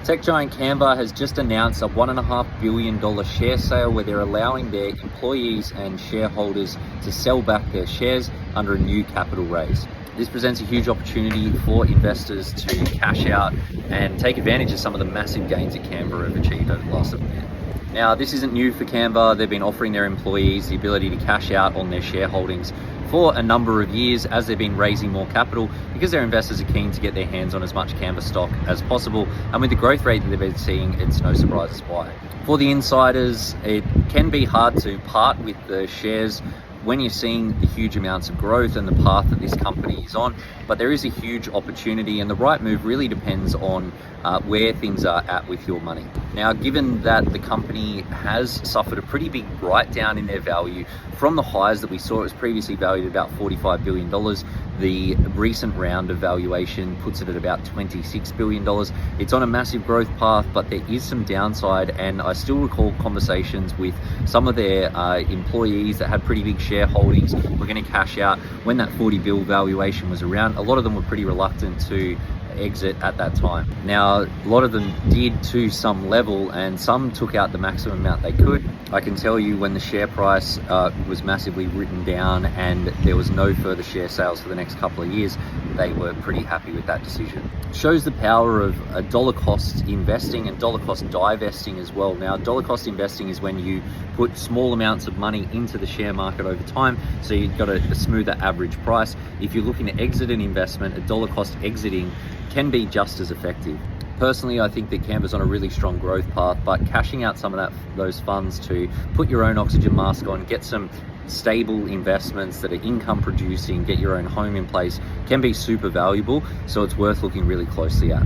Tech giant Canva has just announced a $1.5 billion share sale where they're allowing their employees and shareholders to sell back their shares under a new capital raise. This presents a huge opportunity for investors to cash out and take advantage of some of the massive gains that Canva have achieved over the last little bit. Now, this isn't new for Canva. They've been offering their employees the ability to cash out on their shareholdings for a number of years as they've been raising more capital because their investors are keen to get their hands on as much Canva stock as possible. And with the growth rate that they've been seeing, it's no surprises why. For the insiders, it can be hard to part with the shares when you're seeing the huge amounts of growth and the path that this company is on, but there is a huge opportunity, and the right move really depends on where things are at with your money. Now, given that the company has suffered a pretty big write-down in their value from the highs that we saw, it was previously valued at about $45 billion. The recent round of valuation puts it at about $26 billion. It's on a massive growth path, but there is some downside, and I still recall conversations with some of their employees that had pretty big shareholdings were going to cash out when that 40 bill valuation was around. A lot of them were pretty reluctant to exit at that time. Now, a lot of them did to some level, and some took out the maximum amount they could. I can tell you when the share price was massively written down and there was no further share sales for the next couple of years, they were pretty happy with that decision. Shows the power of dollar cost investing and dollar cost divesting as well. Now, dollar cost investing is when you put small amounts of money into the share market over time, so you've got a smoother average price. If you're looking to exit an investment, a dollar cost exiting can be just as effective. Personally, I think that Canva's on a really strong growth path, but cashing out some of those funds to put your own oxygen mask on, get some stable investments that are income producing, get your own home in place, can be super valuable. So it's worth looking really closely at.